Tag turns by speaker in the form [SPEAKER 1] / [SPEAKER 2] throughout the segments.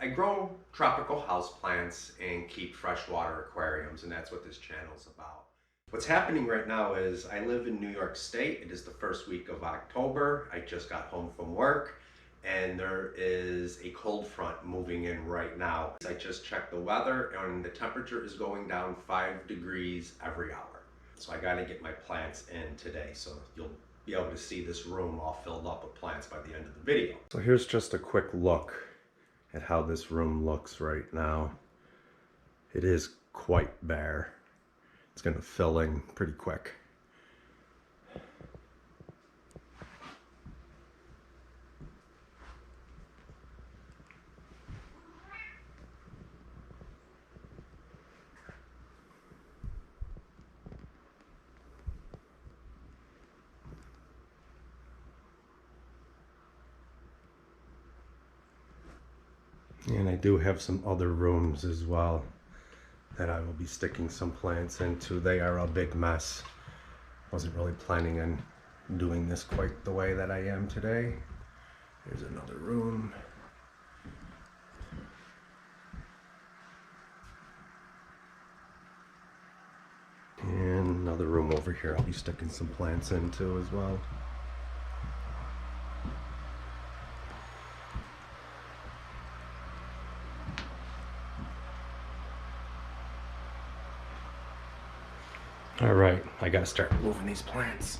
[SPEAKER 1] I grow tropical houseplants and keep freshwater aquariums, and that's what this channel is about. What's happening right now is I live in New York State. It is the first week of October. I just got home from work, and there is a cold front moving in right now. I just checked the weather, and the temperature is going down 5 degrees every hour. So I got to get my plants in today, so you'll be able to see this room all filled up with plants by the end of the video. So here's just a quick look at how this room looks right now. It is quite bare. It's going to fill in pretty quick. And I do have some other rooms as well that I will be sticking some plants into. They are a big mess. Wasn't really planning on doing this quite the way that I am today. Here's another room. And another room over here I'll be sticking some plants into as well. All right, I gotta start moving these plants.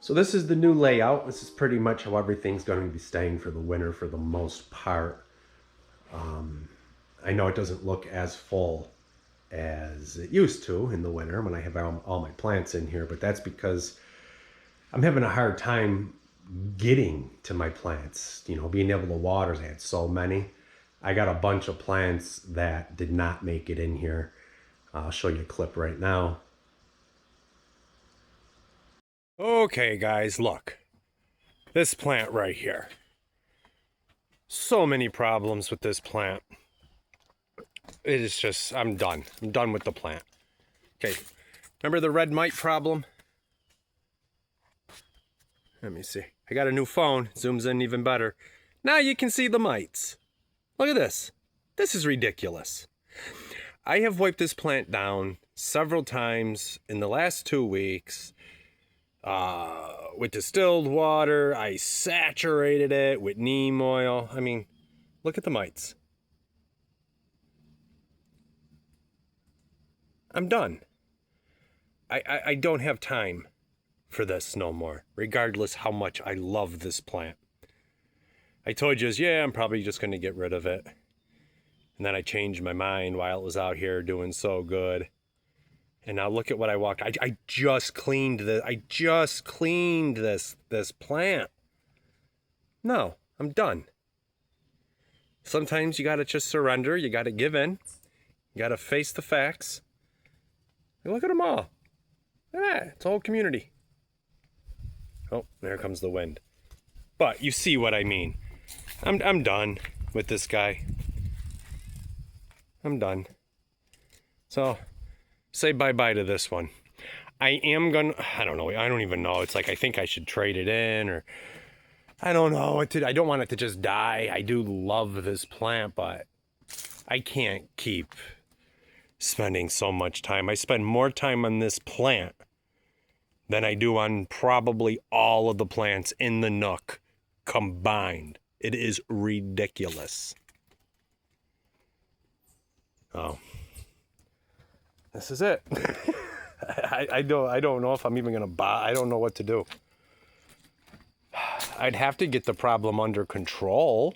[SPEAKER 1] So this is the new layout. This is pretty much how everything's going to be staying for the winter for the most part. I know it doesn't look as full as it used to in the winter when I have all my plants in here, but that's because I'm having a hard time getting to my plants, you know, being able to water. I had so many. I got a bunch of plants that did not make it in here. I'll show you a clip right now. Okay, guys, look. This plant right here. So many problems with this plant. It is just, I'm done. I'm done with the plant. Okay, remember the red mite problem? Let me see. I got a new phone. Zooms in even better. Now you can see the mites. Look at this. This is ridiculous. I have wiped this plant down several times in the last 2 weeks with distilled water. I saturated it with neem oil. I mean, look at the mites. I'm done. I don't have time for this no more, regardless how much I love this plant. I told you, yeah, I'm probably just going to get rid of it. And then I changed my mind while it was out here doing so good. And now look at what I walked. I just cleaned this. I just cleaned this plant. No, I'm done. Sometimes you got to just surrender. You got to give in. You got to face the facts. And look at them all. Look at that. It's a whole community. Oh, there comes the wind. But you see what I mean. I'm done with this guy. I'm done. So, say bye-bye to this one. I am gonna, I don't know, I don't even know. It's like I think I should trade it in, or I don't know what to, I don't want it to just die. I do love this plant, but I can't keep spending so much time. I spend more time on this plant than I do on probably all of the plants in the nook combined. It is ridiculous. Oh, this is it. I don't know if I'm even gonna buy. I don't know what to do. I'd have to get the problem under control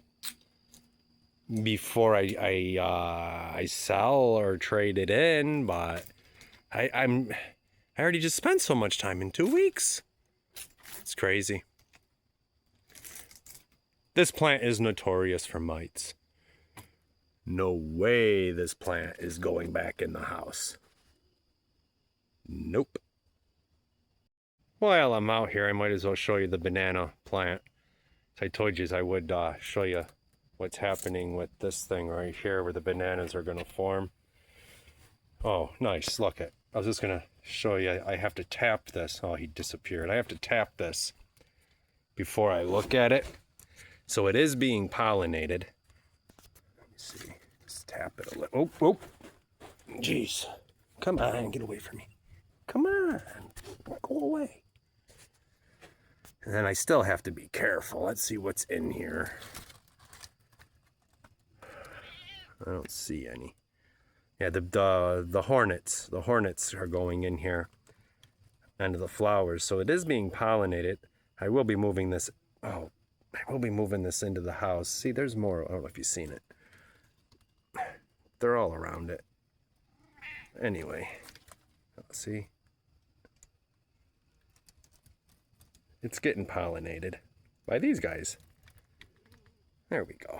[SPEAKER 1] before I sell or trade it in. But I already just spent so much time in 2 weeks. It's crazy. This plant is notorious for mites. No way this plant is going back in the house. Nope. While I'm out here, I might as well show you the banana plant. I told you I would show you what's happening with this thing right here where the bananas are going to form. Oh, nice. Look it. I was just going to show you. I have to tap this. Oh, he disappeared. I have to tap this before I look at it. So it is being pollinated. Let me see. Just tap it a little. Oh, oh. Jeez. Come on, get away from me. Come on. Go away. And then I still have to be careful. Let's see what's in here. I don't see any. Yeah, the hornets. The hornets are going in here under the flowers. So it is being pollinated. I will be moving this. Oh, I will be moving this into the house. See, there's more. I don't know if you've seen it. They're all around it. Anyway, let's see. It's getting pollinated by these guys. There we go.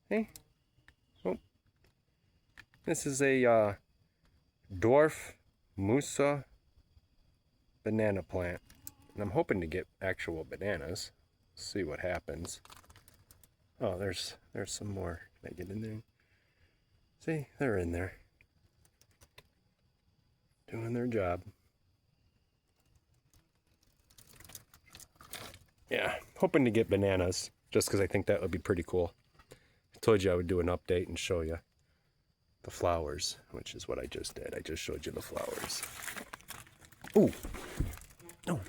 [SPEAKER 1] Hey. Oh. This is a dwarf Musa banana plant. And I'm hoping to get actual bananas. See what happens. Oh, there's some more. Can I get in there? See, they're in there. Doing their job. Yeah, hoping to get bananas, just because I think that would be pretty cool. I told you I would do an update and show you the flowers, which is what I just did. I just showed you the flowers. Ooh. Oh.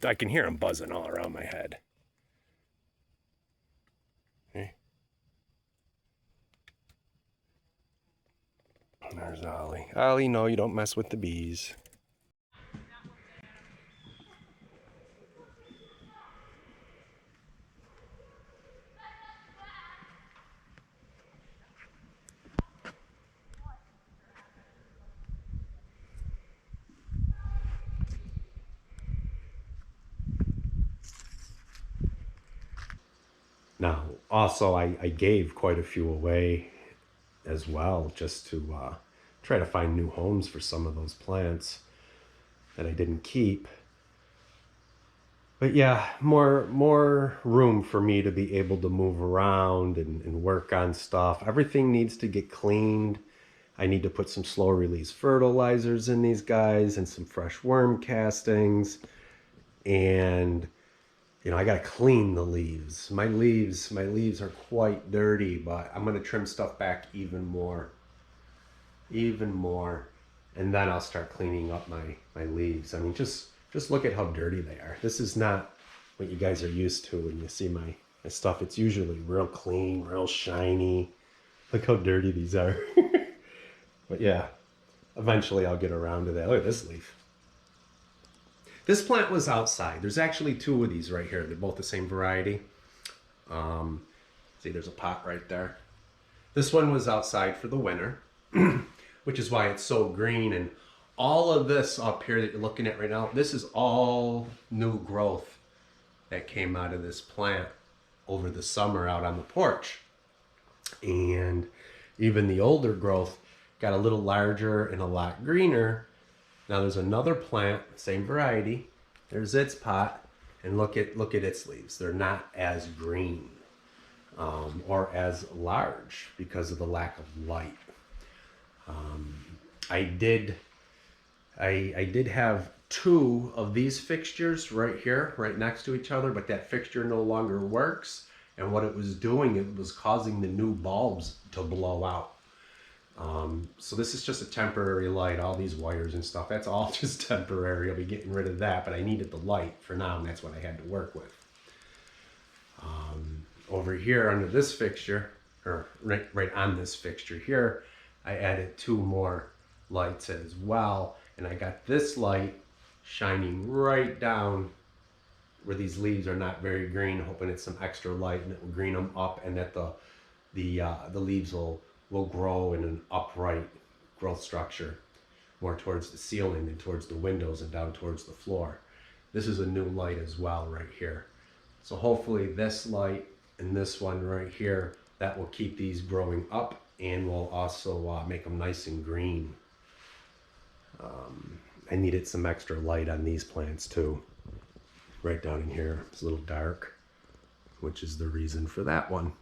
[SPEAKER 1] I can hear them buzzing all around my head. Okay. There's Ollie. Ollie, no, you don't mess with the bees. Now, also, I gave quite a few away as well, just to try to find new homes for some of those plants that I didn't keep. But yeah, more room for me to be able to move around and work on stuff. Everything needs to get cleaned. I need to put some slow release fertilizers in these guys and some fresh worm castings. And I got to clean the leaves. My leaves are quite dirty, but I'm going to trim stuff back even more. And then I'll start cleaning up my leaves. I mean, just look at how dirty they are. This is not what you guys are used to when you see my stuff. It's usually real clean, real shiny. Look how dirty these are. But yeah, eventually I'll get around to that. Look at this leaf. This plant was outside. There's actually two of these right here. They're both the same variety. See, there's a pot right there. This one was outside for the winter, which is why it's so green. And all of this up here that you're looking at right now, this is all new growth that came out of this plant over the summer out on the porch. And even the older growth got a little larger and a lot greener. Now there's another plant, same variety. There's its pot, and look at its leaves. They're not as green or as large because of the lack of light. I did have two of these fixtures right here, right next to each other, but that fixture no longer works. And what it was doing, it was causing the new bulbs to blow out. So this is just a temporary light. All these wires and stuff, that's all just temporary. I'll be getting rid of that, but I needed the light for now, and that's what I had to work with. Over here under this fixture, or right on this fixture here, I added two more lights as well, and I got this light shining right down where these leaves are not very green, hoping it's some extra light and it will green them up, and that the leaves will grow in an upright growth structure, more towards the ceiling than towards the windows and down towards the floor. This is a new light as well right here. So hopefully this light and this one right here, that will keep these growing up and will also make them nice and green. I needed some extra light on these plants too. Right down in here, it's a little dark, which is the reason for that one.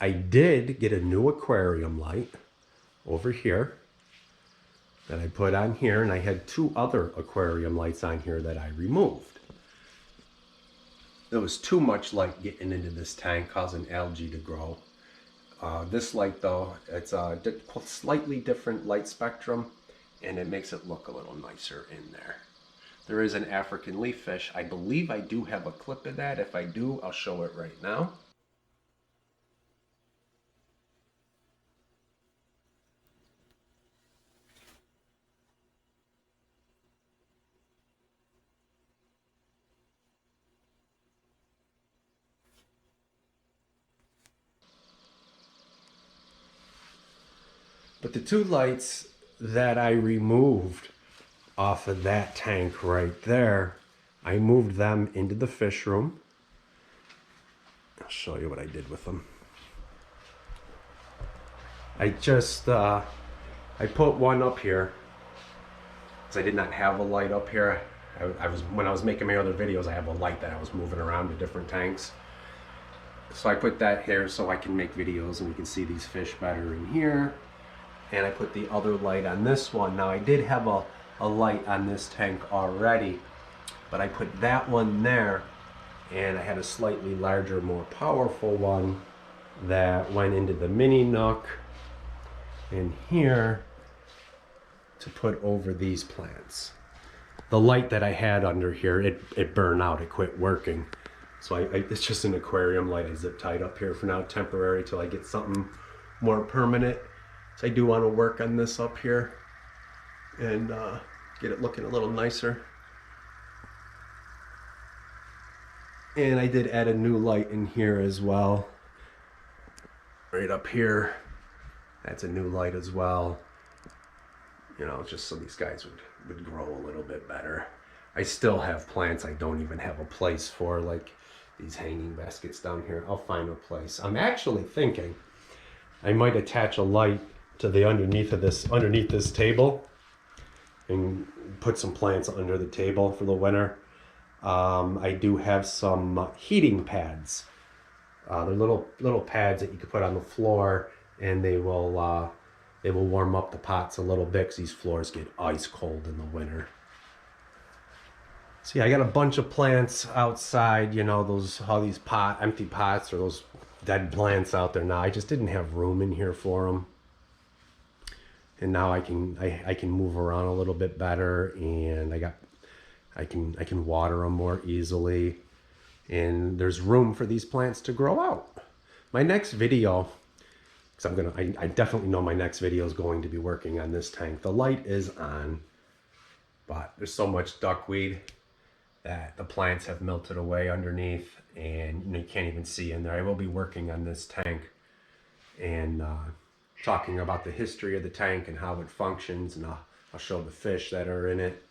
[SPEAKER 1] I did get a new aquarium light over here that I put on here, and I had two other aquarium lights on here that I removed. There was too much light getting into this tank, causing algae to grow. This light though, it's a slightly different light spectrum, and it makes it look a little nicer in there. There is an African leaf fish. I believe I do have a clip of that. If I do, I'll show it right now. But the two lights that I removed off of that tank right there, I moved them into the fish room. I'll show you what I did with them. I just, I put one up here because I did not have a light up here. When I was making my other videos, I have a light that I was moving around to different tanks. So I put that here so I can make videos and we can see these fish better in here. And I put the other light on this one. Now I did have a light on this tank already, but I put that one there, and I had a slightly larger, more powerful one that went into the mini nook in here to put over these plants. The light that I had under here, it burned out, it quit working. So it's just an aquarium light I zip tied up here for now, temporary, till I get something more permanent. So I do want to work on this up here and get it looking a little nicer. And I did add a new light in here as well. Right up here, that's a new light as well. You know, just so these guys would grow a little bit better.
[SPEAKER 2] I still have plants I don't even have a place for, like these hanging baskets down here. I'll find a place. I'm actually thinking I might attach a light to the underneath this table and put some plants under the table for the winter. I do have some heating pads. They're little pads that you can put on the floor, and they will warm up the pots a little bit because these floors get ice cold in the winter. So yeah, I got a bunch of plants outside. You know, all these empty pots or those dead plants out there now. I just didn't have room in here for them, and now I can move around a little bit better, and I can water them more easily, and there's room for these plants to grow out. My next video, because I definitely know my next video is going to be working on this tank. The light is on, but there's so much duckweed that the plants have melted away underneath, and you can't even see in there. I will be working on this tank and talking about the history of the tank and how it functions, and I'll show the fish that are in it.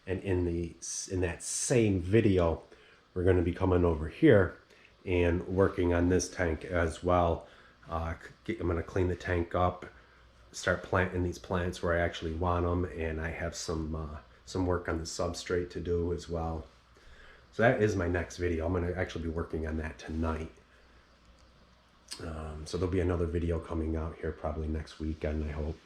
[SPEAKER 2] And in that same video, we're going to be coming over here and working on this tank as well. I'm going to clean the tank up, start planting these plants where I actually want them, and I have some work on the substrate to do as well. So that is my next video. I'm going to actually be working on that tonight. So there'll be another video coming out here probably next weekend, I hope.